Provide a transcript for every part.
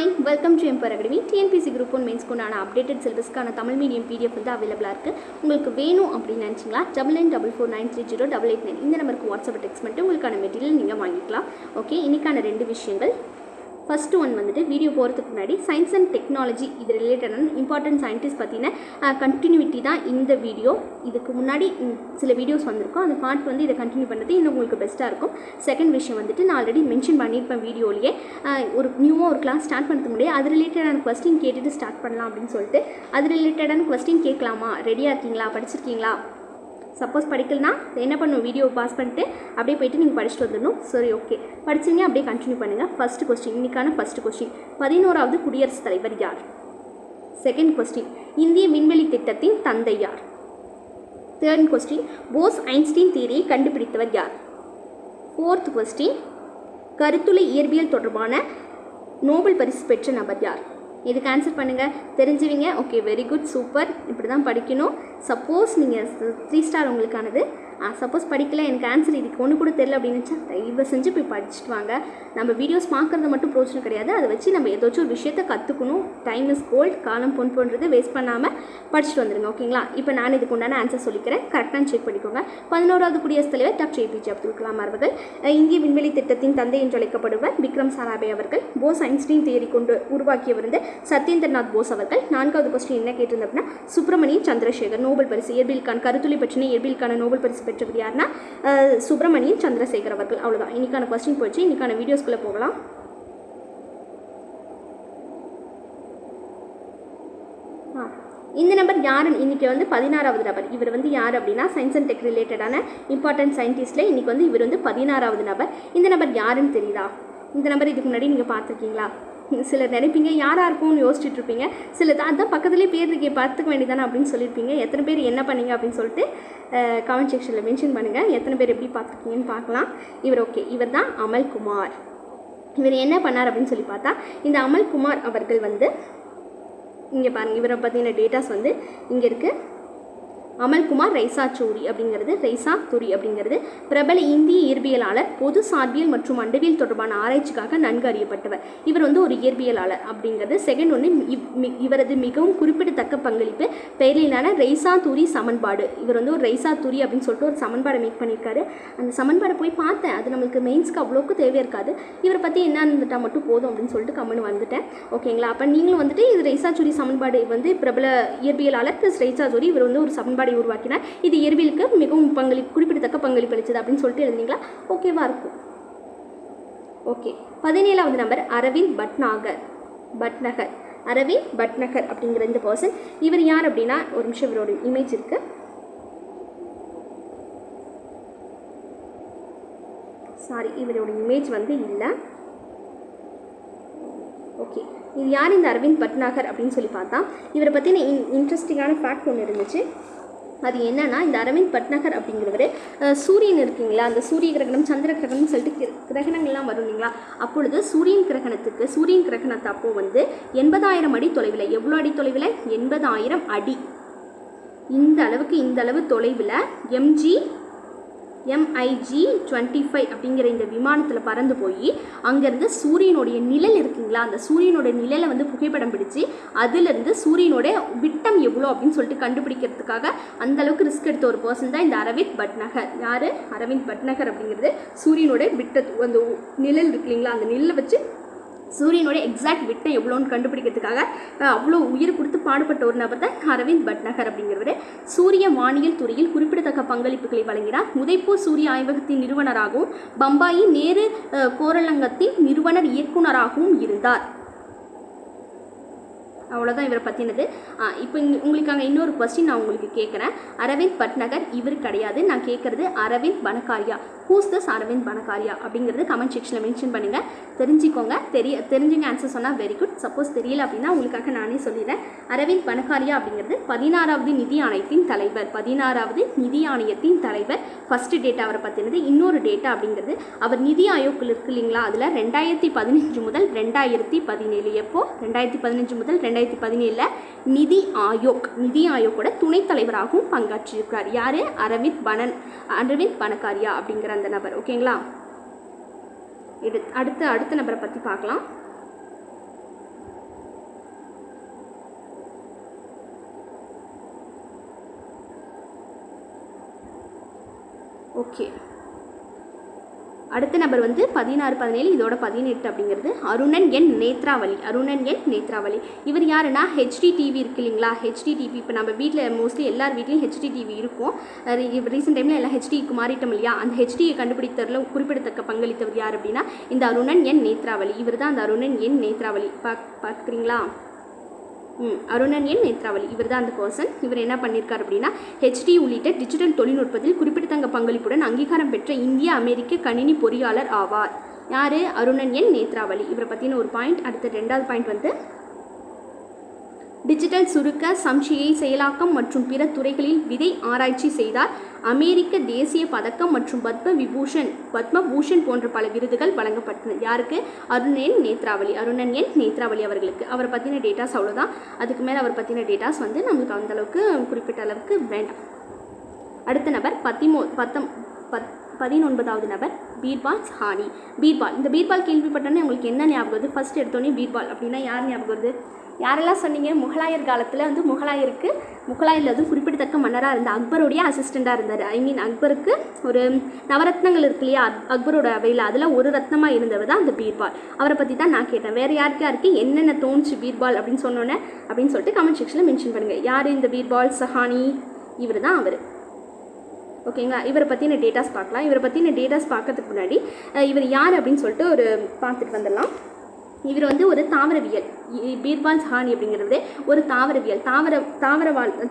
Hi, welcome to Empire Academy. TNPC Group 1 Mains கொண்டான updated syllabusக்கான Tamil medium PDF வந்து அவைலபிளாக இருக்குது. உங்களுக்கு வேணும் அப்படின்னு நினச்சிங்களா 9944930889 இந்த நம்பருக்கு வாட்ஸ்அப் டெக்ஸ்ட் பண்ணிட்டு உங்களுக்கான மெட்டீரியல் நீங்கள் வாங்கிக்கலாம். ஓகே, இன்றைக்கான 2 விஷயங்கள். ஃபஸ்ட்டு ஒன் வந்துட்டு வீடியோ போகிறதுக்கு முன்னாடி சயின்ஸ் அண்ட் டெக்னாலஜி இது ரிலேட்டடான இம்பார்ட்டன்ட் சயின்டிஸ்ட் பற்றின கண்டினியூட்டி தான் இந்த வீடியோ. இதுக்கு முன்னாடி சில வீடியோஸ் வந்திருக்கும், அந்த பார்ட் வந்து இதை கண்டினியூ பண்ணுறது இன்னும் உங்களுக்கு பெஸ்ட்டாக இருக்கும். செகண்ட் விஷயம் வந்துட்டு நான் ஆல்ரெடி மென்ஷன் பண்ணியிருப்பேன் வீடியோலேயே, ஒரு நியூவாக ஒரு கிளாஸ் ஸ்டார்ட் பண்ணுறதுக்கு முன்னாடி அது ரிலேட்டடான கொஸ்டின் கேட்டுட்டு ஸ்டார்ட் பண்ணலாம் அப்படின்னு சொல்லிட்டு, அது ரிலேட்டடான கொஸ்டின் கேட்கலாமா, ரெடியாக இருக்கீங்களா, படிச்சிருக்கீங்களா? சப்போஸ் படிக்கலனா என்ன பண்ணும், வீடியோ பாஸ் பண்ணிட்டு அப்படியே போய்ட்டு நீங்கள் படிச்சுட்டு வந்துடணும். சரி, ஓகே, படிச்சிங்க அப்படியே கண்டினியூ பண்ணுங்கள். ஃபஸ்ட்டு கொஸ்டின், இன்றைக்கான ஃபஸ்ட்டு கொஸ்டின், 11வது குடியரசுத் தலைவர் யார்? செகண்ட் கொஸ்டின், இந்திய விண்வெளி திட்டத்தின் தந்தை யார்? தேர்ட் கொஸ்டின், போஸ் ஐன்ஸ்டீன் தியரியை கண்டுபிடித்தவர் யார்? ஃபோர்த் கொஸ்டின், கருத்துளை இயற்பியல் தொடர்பான நோபல் பரிசு பெற்ற நபர் யார்? இதுக்கு ஆன்சர் பண்ணுங்கள். தெரிஞ்சுவீங்க. Okay, very good, super. இப்படி தான் படிக்கணும். சப்போஸ் நீங்கள் 3 ஸ்டார் உங்களுக்கானது. சப்போஸ் படிக்கல, எனக்கு ஆன்சர் இதுக்கு ஒன்று கூட தெரியல அப்படின்னு நினச்சா தயவு செஞ்சு போய் படிச்சுட்டு வாங்க. நம்ம வீடியோஸ் பார்க்குறது மட்டும் பிரோஜனம் கிடையாது, அதை வச்சு நம்ம ஏதாச்சும் ஒரு விஷயத்தை கற்றுக்கணும். டைம் இஸ் கோல்ட், காலம் பொன் போன்றது வேஸ்ட் பண்ணாமல் படிச்சுட்டு வந்துடுங்க. ஓகேங்களா? இப்போ நான் இதுக்கு உண்டான ஆன்சர் சொல்லிக்கிறேன், கரெக்டாக செக் பண்ணிக்கோங்க. 11வது குடியரசுத் தலைவர் டாக்டர் ஏபிஜே அப்துல் கலாம் அவர்கள். இந்திய விண்வெளி திட்டத்தின் தந்தை என்று அழைக்கப்படுவர் விக்ரம் சாராபாய் அவர்கள். போஸ் ஐன்ஸ்டீன் தியரி கொண்டு உருவாக்கியவர் வந்து சத்யேந்திரநாத் போஸ் அவர்கள். 4வது கொஸ்டின் என்ன கேட்டிருந்தேன் அப்படின்னா, சுப்பிரமணியன் சந்திரசேகர் நோபல் பரிசு இயற்பியலுக்கான கருத்துளை பற்றின இயற்பியலுக்கான நோபல் பரிசு பெற்றவர் யாருன்னா சுப்பிரமணியன் சந்திரசேகர் அவர்கள். அவ்வளோதான், இன்னைக்கான கொஸ்டின் போச்சு. இன்னைக்கான வீடியோஸ்குள்ளே போகலாம். இந்த நம்பர் யாருன்னு இன்றைக்கி வந்து 16வது நபர். இவர் வந்து யார் அப்படின்னா சயின்ஸ் அண்ட் டெக் ரிலேட்டடான இம்பார்ட்டன்ட் சயின்டிஸ்ட்டில் இன்றைக்கி வந்து இவர் வந்து 16வது நபர். இந்த நம்பர் யாருன்னு தெரியுதா? இந்த நம்பர் இதுக்கு முன்னாடி நீங்கள் பார்த்துருக்கீங்களா? சிலர் நினைப்பீங்க யாராக இருக்கும்னு யோசிச்சுட்டு இருப்பீங்க. சிலர் அதான் பக்கத்துலேயே பேர் இருக்கே பார்த்துக்க வேண்டியதானே அப்படின்னு சொல்லியிருப்பீங்க. எத்தனை பேர் என்ன பண்ணீங்க அப்படின்னு சொல்லிட்டு கமெண்ட் செக்ஷனில் மென்ஷன் பண்ணுங்கள். எத்தனை பேர் எப்படி பார்த்துருக்கீங்கன்னு பார்க்கலாம். இவர் ஓகே, இவர் தான் அமல்குமார். இவர் என்ன பண்ணார் அப்படின்னு சொல்லி பார்த்தா, இந்த அமல்குமார் அவர்கள் வந்து இங்கே பாருங்கள், இவரை பற்றின டேட்டாஸ் வந்து இங்கே இருக்குது. அமல்குமார் ரைசாச்சூரி அப்படிங்கிறது பிரபல இந்திய இயற்பியலாளர், பொது சார்பியல் மற்றும் அண்டவியல் தொடர்பான ஆராய்ச்சிக்காக நன்கு அறியப்பட்டவர். இவர் வந்து ஒரு இயற்பியலாளர் அப்படிங்கிறது. செகண்ட் ஒன்று, இவரது மிகவும் குறிப்பிடத்தக்க பங்களிப்பு பெயரிலான ரைசாத்தூரி சமன்பாடு. இவர் வந்து ஒரு ரைசாத்தூரி அப்படின்னு சொல்லிட்டு ஒரு சமன்பாடை மேக் பண்ணியிருக்காரு. அந்த சமன்பாடை போய் பார்த்தேன், அது நம்மளுக்கு மெயின்ஸ்க்கு அவ்வளோக்கு தேவையாக இருக்காது. இவரை பற்றி என்ன இருந்துட்டால் மட்டும் போதும் அப்படின்னு சொல்லிட்டு கம்மனு வந்துட்டேன். ஓகேங்களா? அப்போ நீங்களும் வந்துட்டு இது ரைசாச்சூரி சமன்பாடு வந்து பிரபல இயற்பியலாளர் ப்ளஸ் ரைசாச்சூரி, இவர் வந்து ஒரு சமன்பாடு உருவாக்கினார். இது இயற்பியலுக்கு மிகவும் குறிப்பிடத்தக்க பங்களிப்பு அளித்தது அப்படின்னு சொல்லிட்டு எழுதிங்களா? ஓகேவா இருக்கும். ஓகே, 17வது நம்பர் அரவிந்த் பட்நகர். அரவிந்த் பட்நகர் அப்படிங்கிற இந்த பர்சன், இவர் யார் அப்படின்னா, ஒரு நிமிஷம், இவரோட இமேஜ் இருக்கு. சாரி, இவரோட இமேஜ் வந்து இல்லை. ஓகே, இது யார் இந்த அரவிந்த் பட்நாகர் அப்படின்னு சொல்லி பார்த்தா, இவரை பற்றின இன்ட்ரெஸ்டிங்கான ஃபேக்ட் ஒன்று இருந்துச்சு. அது என்னன்னா, இந்த அரவிந்த் பட்நாகர் அப்படிங்கிறவர் சூரியன் இருக்குங்களா, அந்த சூரிய கிரகணம் சந்திர கிரகணம்னு சொல்லிட்டு கிரகணங்கள்லாம் வரும் இல்லைங்களா, அப்பொழுது சூரியன் கிரகணத்து அப்போ வந்து 80,000 அடி தொலைவில், எவ்வளோ அடி தொலைவில்? 80,000 அடி. இந்த அளவு தொலைவில் MiG-25 அப்படிங்கிற இந்த விமானத்தில் பறந்து போய் அங்கேருந்து சூரியனுடைய நிழல் இருக்குங்களா, அந்த சூரியனோட நிழலை வந்து புகைப்படம் பிடிச்சி அதிலிருந்து சூரியனோட விட்டம் எவ்வளோ அப்படின்னு சொல்லிட்டு கண்டுபிடிக்கிறதுக்காக அந்த அளவுக்கு ரிஸ்க் எடுத்த ஒரு பர்சன் தான் இந்த அரவிந்த் பட்நகர். யார்? அரவிந்த் பட்நகர் அப்படிங்கிறது சூரியனோட அந்த நிழல் இருக்கு இல்லைங்களா, அந்த நிழலை வச்சு சூரியனோட எக்ஸாக்ட் விட்டம் எவ்வளோன்னு கண்டுபிடிக்கிறதுக்காக அவ்வளோ உயிர் கொடுத்து பாடுபட்ட ஒரு நபர் தான் அரவிந்த் பட்நகர் அப்படிங்கிறவர். சூரிய வானியல் துறையில் குறிப்பிடத்தக்க பங்களிப்புகளை வழங்கினார். உதய்பூர் சூரிய ஆய்வகத்தின் நிறுவனராகவும் பம்பாயின் நேரு கோரலங்கத்தின் நிறுவனர் இயக்குனராகவும் இருந்தார். அவ்வளோதான் இவரை பற்றினது. இப்போ உங்களுக்காக இன்னொரு கொஸ்டின் நான் உங்களுக்கு கேட்குறேன். அரவிந்த் பட்நகர் இவர் கிடையாது, நான் கேட்குறது அரவிந்த் பனகாரியா. ஹூஸ் திஸ் அரவிந்த் பனகாரியா அப்படிங்கிறது கமெண்ட் செக்ஷனில் மென்ஷன் பண்ணுங்கள். தெரிஞ்சுக்கோங்க. தெரிஞ்சுங்க ஆன்சர் சொன்னால் வெரி குட். சப்போஸ் தெரியல அப்படின்னா உங்களுக்காக நானே சொல்லிடுறேன். அரவிந்த் பனகாரியா அப்படிங்கிறது 16வது நிதி ஆணையத்தின் தலைவர். ஃபஸ்ட்டு டேட்டா அவரை பற்றினது. இன்னொரு டேட்டா அப்படிங்கிறது, அவர் நிதி ஆயோக்கில் இருக்கு இல்லைங்களா, அதில் 2015 முதல் 2017, எப்போ 2015 முதல் 2017 நிதி ஆயோக்கோட துணைத் தலைவராகவும் பங்காற்றியிருக்கிறார். யார்? அரவிந்த் பனகாரியா அப்படிங்கிற அந்த நபர். ஓகேங்களா? அடுத்த நபரை பற்றி பார்க்கலாம். ஓகே, அடுத்த நம்பர் வந்து 16, 17, இதோட 18 அப்படிங்கிறது அருணன் என் நேத்ராவளி. அருணன் என் நேத்ராவளி இவர் யாருன்னா ஹெச்டி டிவி இருக்குது இல்லைங்களா, ஹெச்டி டிவி இப்போ நம்ம வீட்டில் மோஸ்ட்லி எல்லார் வீட்லேயும் ஹெச்டி டிவி இருக்கும். ரீசெண்ட் டைமில் எல்லாம் ஹெச்டிக்கு மாறிட்டோம் இல்லையா, அந்த ஹெச்டியை கண்டுபிடித்ததில் குறிப்பிடத்தக்க பங்களித்தவர் யார் அப்படின்னா இந்த அருணன் என் நேத்ராவளி. இவர் தான் அந்த அருணன் என் நேத்ராவளி. பார்க்குறீங்களா, அருணன் என் நேத்ராவளி இவர் தான் அந்த பர்சன். இவர் என்ன பண்ணியிருக்கார் அப்படின்னா ஹெச்டி உள்ளிட்ட டிஜிட்டல் தொழில்நுட்பத்தில் குறிப்பிடத்தக்க பங்களிப்புடன் அங்கீகாரம் பெற்ற இந்திய அமெரிக்க கணினி பொறியாளர் ஆவார். யார்? அருணன் என் நேத்ராவளி. இவரை பற்றின ஒரு பாயிண்ட். அடுத்த 2வது பாயிண்ட் வந்து டிஜிட்டல் சுருக்க சம்சியை செயலாக்கம் மற்றும் பிற துறைகளில் விதை ஆராய்ச்சி செய்தார். அமெரிக்க தேசிய பதக்கம் மற்றும் பத்மபூஷன் போன்ற பல விருதுகள் வழங்கப்பட்டன. யாருக்கு? அருணன் என் நேத்ராவளி. அருணன் என் நேத்ராவளி அவர்களுக்கு. அவரை பற்றின டேட்டாஸ் அவ்வளோதான். அதுக்கு மேலே அவர் பற்றின டேட்டாஸ் வந்து நம்மளுக்கு அந்தளவுக்கு குறிப்பிட்ட அளவுக்கு வேண்டாம். அடுத்த நபர் 19வது நபர் பீர்பால் சஹானி. பீர்பால், இந்த பீர்பால் கேள்விப்பட்டோன்னே உங்களுக்கு என்ன ஞாபகம் வருது? ஃபஸ்ட் எடுத்தோடனே பீர்பால் அப்படின்னா யார் ஞாபகம் வருது? யாரெல்லாம் சொன்னீங்க? முகலாயர் காலத்தில் வந்து முகலாயரில் வந்து குறிப்பிடத்தக்க மன்னராக இருந்த அக்பருடைய அசிஸ்டண்ட்டாக இருந்தார். அக்பருக்கு ஒரு நவரத்னங்கள் இருக்கு இல்லையா அக்பரோட அவையில், அதில் ஒரு ரத்னமாக இருந்தவர் தான் அந்த பீர்பால். அவரை பற்றி தான் நான் கேட்டேன். வேறு யாருக்கு என்னென்ன தோணுச்சு பீர்பால் அப்படின்னு சொன்னோன்னே அப்படின்னு சொல்லிட்டு கமெண்ட் செக்ஷனில் மென்ஷன் பண்ணுங்கள். யார் இந்த பீர்பால் சஹானி? இவர் தான் அவர். ஓகேங்களா, இவரை பற்றின டேட்டாஸ் பார்க்கலாம். இவரை பற்றின டேட்டாஸ் பார்க்கறதுக்கு முன்னாடி இவர் யார் அப்படின்னு சொல்லிட்டு ஒரு பார்த்துட்டு வந்துடலாம். இவர் வந்து ஒரு தாவரவியல். பீர்பால் சஹானி அப்படிங்கிறது ஒரு தாவரவியல்.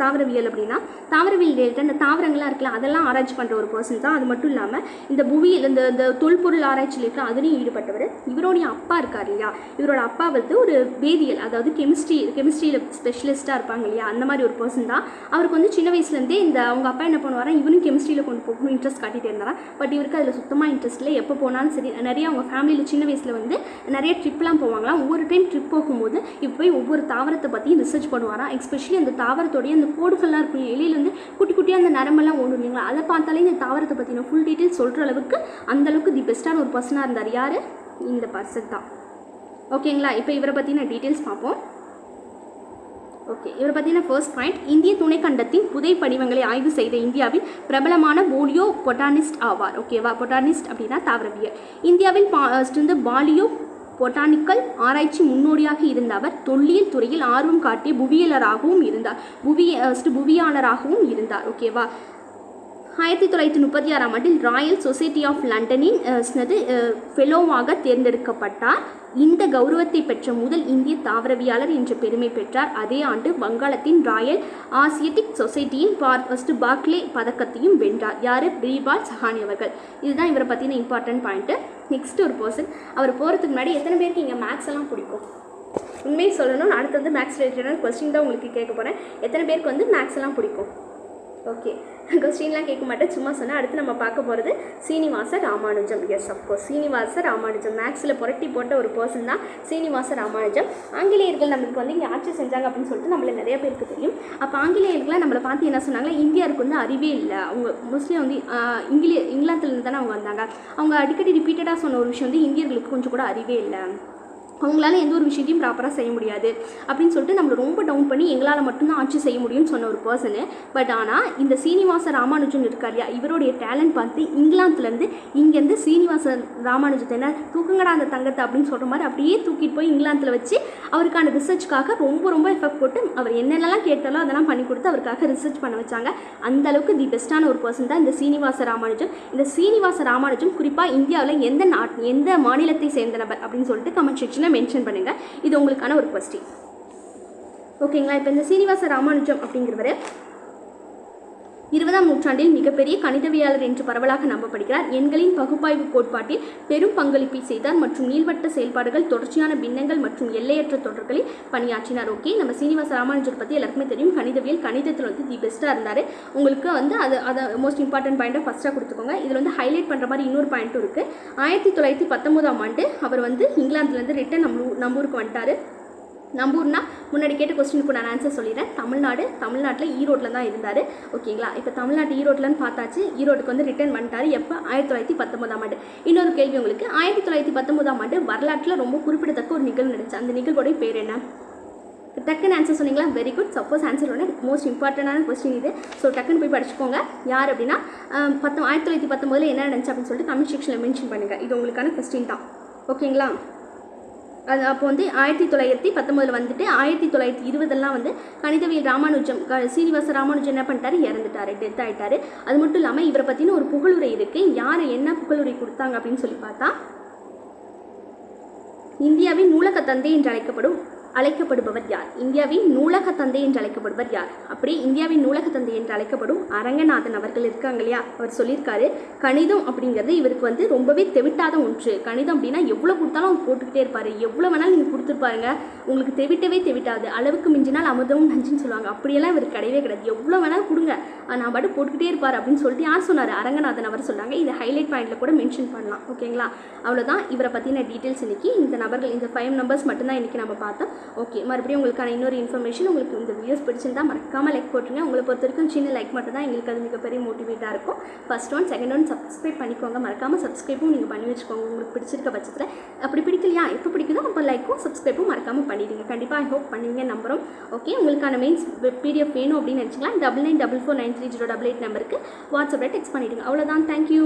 தாவரவியல் அப்படின்னா தாவரவியல் ரிலேட்டட் அந்த தாவரங்கள்லாம் இருக்குல்ல அதெல்லாம் ஆராய்ச்சி பண்ணுற ஒரு பர்சன் தான். அது மட்டும் இல்லாமல் இந்த புவியில் இந்த தொல்பொருள் ஆராய்ச்சியில் இருக்க அதுலேயும் ஈடுபட்டவர். இவருடைய அப்பா இருக்கார் இல்லையா, இவரோட அப்பா வந்து ஒரு வேதியியல், அதாவது கெமிஸ்ட்ரியில் ஸ்பெஷலிஸ்ட்டாக இருப்பாங்க இல்லையா, அந்த மாதிரி ஒரு பர்சன் தான். அவருக்கு வந்து சின்ன வயசுலேருந்தே அவங்க அப்பா என்ன பண்ணுவாரா, இவனும் கெமிஸ்ட்ரியில் கொண்டு போகணும் இன்ட்ரெஸ்ட் காட்டிகிட்டே இருந்தாரா. பட் இவருக்கு அதில் சுத்தமாக இன்ட்ரெஸ்ட் இல்லை. எப்போ போனாலும் சரி, நிறைய அவங்க ஃபேமிலியில் சின்ன வயசில் வந்து நிறைய ட்ரிப்லாம் போவாங்களாம். ஒவ்வொரு டைம் ட்ரிப் போகும்போது இப்போ போய் ஒவ்வொரு தாவரத்தை பற்றி ரிசர்ச் பண்ணுவாராம். எஸ்பெஷலி அந்த தாவரத்தோடைய அந்த கோடுகள்லாம் இருக்கும், எலியில் வந்து குட்டி குட்டியாக அந்த நரம்பெல்லாம் ஓடும் இல்லைங்களா, அதை பார்த்தாலே இந்த தாவரத்தை பற்றின ஃபுல் டீட்டெயில் சொல்கிற அளவுக்கு அந்தளவுக்கு தி பெஸ்ட்டான ஒரு பர்சனாக இருந்தார். யார்? இந்த பர்சன் தான். ஓகேங்களா, இப்போ இவரை பற்றின டீட்டெயில்ஸ் பார்ப்போம். ஓகே, இவரை பற்றின ஃபர்ஸ்ட் பாயிண்ட், இந்திய துணைக்கண்டத்தின் புதை படிவங்களை ஆய்வு செய்த இந்தியாவின் பிரபலமான போலியோ பொட்டானிஸ்ட் ஆவார். ஓகேவா, பொட்டானிஸ்ட் அப்படின்னா தாவரவியல். இந்தியாவில் பாலியோ பொட்டானிக்கல் ஆராய்ச்சி முன்னோடியாக இருந்த அவர் தொல்லியல் துறையில் ஆர்வம் காட்டிய புவியியலாளராகவும் இருந்தார். ஓகேவா, 1936ஆம் ஆண்டில் ராயல் சொசைட்டி ஆஃப் லண்டனின் ஃபெலோவாக தேர்ந்தெடுக்கப்பட்டார். இந்த கௌரவத்தை பெற்ற முதல் இந்திய தாவரவியலாளர் என்ற பெருமை பெற்றார். அதே ஆண்டு வங்காளத்தின் ராயல் ஆசியட்டிக் சொசைட்டியின் பார்க்லே பதக்கத்தையும் வென்றார். யார்? பீர்பால் சஹானி அவர்கள். இதுதான் இவரை பற்றின இம்பார்ட்டன்ட் பாயிண்ட்டு. நெக்ஸ்ட் ஒரு பர்சன். அவர் போகிறதுக்கு முன்னாடி எத்தனை பேருக்கு இங்கே மேக்ஸ் எல்லாம் பிடிக்கும்? உண்மையை சொல்லணும், அடுத்து வந்து மேக்ஸ் ரிலேட்டடான கொஸ்டின் தான் உங்களுக்கு கேட்க போகிறேன். எத்தனை பேருக்கு வந்து மேக்ஸ் எல்லாம் பிடிக்கும்? ஓகே, கொஸ்டின்லாம் கேட்க மாட்டேன், சும்மா சொன்னேன். அடுத்து நம்ம பார்க்க போகிறது சீனிவாச ராமானுஜம். எஸ், அஃப்கோர்ஸ் சீனிவாச ராமானுஜம் மேக்ஸில் புரட்டி போட்ட ஒரு பர்சன் தான் சீனிவாச ராமானுஜம். ஆங்கிலேயர்கள் நம்மளுக்கு வந்து இங்கே ஆட்சி செஞ்சாங்க அப்படின்னு சொல்லிட்டு நம்மள நிறைய பேருக்கு தெரியும். அப்போ ஆங்கிலேயர்கள்லாம் நம்மளை பார்த்து என்ன சொன்னாங்க, இந்தியாவுக்கு வந்து அறிவே இல்லை. அவங்க மோஸ்ட்லி வந்து இங்கிலாந்துலேருந்து தானே அவங்க வந்தாங்க. அவங்க அடிக்கடி ரிப்பீட்டடாக சொன்ன ஒரு விஷயம் வந்து இந்தியர்களுக்கு கொஞ்சம் கூட அறிவே இல்லை, அவங்களால எந்த ஒரு விஷயத்தையும் ப்ராப்பராக செய்ய முடியாது அப்படின்னு சொல்லிட்டு நம்மளை ரொம்ப டவுன் பண்ணி எங்களால் மட்டும்தான் ஆட்சி செய்ய முடியும்னு சொன்ன ஒரு பர்சனு. பட் ஆனால் இந்த சீனிவாச ராமானுஜன் இருக்கார் இல்லையா, இவருடைய டேலண்ட் பார்த்து இங்கிலாந்துலேருந்து இங்கேருந்து சீனிவாச ராமானுஜத்தை என்ன தூக்குங்கடா அந்த தங்கத்தை அப்படின்னு சொல்கிற மாதிரி அப்படியே தூக்கிட்டு போய் இங்கிலாந்தில் வச்சு அவருக்கான ரிசர்ச்சுக்காக ரொம்ப எஃபெக்ட் போட்டு அவர் என்னென்னலாம் கேட்டாலோ அதெல்லாம் பண்ணி கொடுத்து அவருக்காக ரிசர்ச் பண்ண வச்சாங்க. அந்தளவுக்கு தி பெஸ்ட்டான ஒரு பர்சன் தான் இந்த சீனிவாச ராமானுஜம். இந்த சீனிவாச ராமானுஜம் குறிப்பாக இந்தியாவில் எந்த மாநிலத்தை சேர்ந்த நபர் அப்படின்னு சொல்லிட்டு கமெண்ட் செக்ஷனில் மென்ஷன் பண்ணுங்கள். இது உங்களுக்கான ஒரு கொஸ்டின். ஓகேங்களா, இப்போ இந்த சீனிவாச ராமானுஜம் அப்படிங்கிறவர் 20ஆம் நூற்றாண்டில் மிகப்பெரிய கணிதவியலாளர் என்று பரவலாக நம்பப்படுகிறார். எண்களின் பகுப்பாய்வு கோட்பாட்டில் பெரும் பங்களிப்பை செய்தார் மற்றும் நீள்வட்ட செயல்பாடுகள், தொடர்ச்சியான பின்னங்கள் மற்றும் எல்லையற்ற தொடர்களில் பணியாற்றினார். ஓகே, நம்ம சீனிவாச ராமானுஜர் பற்றி எல்லாருக்குமே தெரியும். கணிதத்தில் வந்து தி பெஸ்ட்டாக இருந்தார். உங்களுக்கு வந்து அதை மோஸ்ட் இம்பார்ட்டன்ட் பாயிண்ட்டை ஃபஸ்ட்டாக கொடுத்துக்கோங்க. இதில் வந்து ஹைலைட் பண்ணுற மாதிரி இன்னொரு பாயிண்ட்டும் இருக்குது. 1919ஆம் ஆண்டு அவர் வந்து இங்கிலாந்துலேருந்து ரிட்டன் நம்ம ஊருக்கு வந்துட்டார். நம்பூர்னா முன்னாடி கேட்ட கொஸ்டினுக்கு நான் ஆன்சர் சொல்லிடுறேன். தமிழ்நாட்டில் ஈரோட்டில் தான் இருந்தார். ஓகேங்களா, இப்போ தமிழ்நாட்டு ஈரோட்டில்னு பார்த்தாச்சு. ஈரோட்டுக்கு வந்து ரிட்டர்ன் பண்ணிட்டார். எப்போ? 1919ஆம் ஆண்டு. இன்னொரு கேள்வி உங்களுக்கு, 1919ஆம் ஆண்டு வரலாற்றில் ரொம்ப குறிப்பிடத்தக்க ஒரு நிகழ்வு நடந்துச்சு. அந்த நிகழ்வோடைய பேர் என்ன? டக்குன்னு ஆன்சர் சொன்னீங்களா? Very good. சப்போஸ் ஆன்சர் ஒன்று மோஸ்ட் இம்பார்ட்டண்டான கொஸ்டின் இது. ஸோ டக்குன்னு போய் படிச்சுக்கோங்க. யார் அப்படின்னா 1919 என்ன நடந்துச்சு அப்படின்னு சொல்லிட்டு கமெண்ட் செக்ஷனில் மென்ஷன் பண்ணுங்கள். இது உங்களுக்கான கொஸ்டின் தான். ஓகேங்களா? அது அப்போ வந்து 1919 வந்துட்டு 1920 வந்து கணிதவியல் ராமானுஜம் சீனிவாச ராமானுஜம் என்ன பண்ணிட்டாரு? இறந்துட்டார், டெத் ஆகிட்டார். அது மட்டும் இல்லாமல் இவரை பற்றின ஒரு புகழுரை இருக்குது. யார் என்ன புகழுரை கொடுத்தாங்க அப்படின்னு சொல்லி பார்த்தா, இந்தியாவின் நூலக தந்தை என்று அழைக்கப்படுபவர் யார்? இந்தியாவின் நூலக தந்தை என்று அழைக்கப்படுவர் யார்? அப்படி இந்தியாவின் நூலக தந்தை என்று அழைக்கப்படும் அரங்கநாதன் அவர்கள் இருக்காங்க இல்லையா, அவர் சொல்லியிருக்காரு கணிதம் அப்படிங்கிறது இவருக்கு வந்து ரொம்பவே தெவிட்டாத ஒன்று. கணிதம் அப்படின்னா எவ்வளோ கொடுத்தாலும் அவர் போட்டுக்கிட்டே இருப்பார். எவ்வளோ வேணாலும் நீங்கள் கொடுத்துருப்பாருங்க, உங்களுக்கு தெவிட்டாது. அளவுக்கு மிஞ்சினால் அமுதமும் நஞ்சுன்னு சொல்லுவாங்க. அப்படியெல்லாம் இவருக்கு கிடையவே கிடையாது. எவ்வளோ வேணாலும் கொடுங்க, நான் பாட்டு போட்டுக்கிட்டே இருப்பார் அப்படின்னு சொல்லிட்டு யார் சொன்னார்? அரங்கநாதன் அவர் சொன்னாங்க. இதை ஹைலைட் பாயிண்டில் கூட மென்ஷன் பண்ணலாம். ஓகேங்களா? அவ்வளோதான் இவரை பற்றின டீட்டெயில்ஸ் இன்றைக்கி. இந்த நபர்கள், இந்த 5 நம்பர்ஸ் மட்டும்தான் இன்றைக்கி நம்ம பார்த்தோம். ஓகே, மறுபடியும் உங்களுக்கான இன்னொரு இன்ஃபர்மேஷன். உங்களுக்கு இந்த வீடியோஸ் பிடிச்சிருந்தால் மறக்காமல் லைக் போட்டுருங்க. உங்களை பொறுத்த வரைக்கும் சின்ன லைக் மட்டும் தான் எங்களுக்கு அது மிகப்பெரிய மோட்டிவேட்டாக இருக்கும். First one, second one subscribe பண்ணிக்கோங்க. மறக்காமல் சப்ஸ்கிரைப்பும் நீங்கள் பண்ணி வச்சுக்கோங்க உங்களுக்கு பிடிச்சிருக்க பட்சத்தில். அப்படி பிடிக்கலையா, எப்போ பிடிக்குதோ அப்போ லைக்கும் சப்ஸ்கிரைப்பும் மறக்காமல் பண்ணிடுங்க. கண்டிப்பாக ஐ ஹோப் பண்ணுவீங்க நம்புகிறோம். ஓகே, உங்களுக்கான மெயின்ஸ் பிடிஎஃப் வேணும் அப்படின்னு நினச்சிக்கலாம் 99449308 நம்பருக்கு வாட்ஸ்அப்பில் டெக்ஸ்ட் பண்ணிவிடுங்க. அவ்வளோதான். தேங்க்யூ.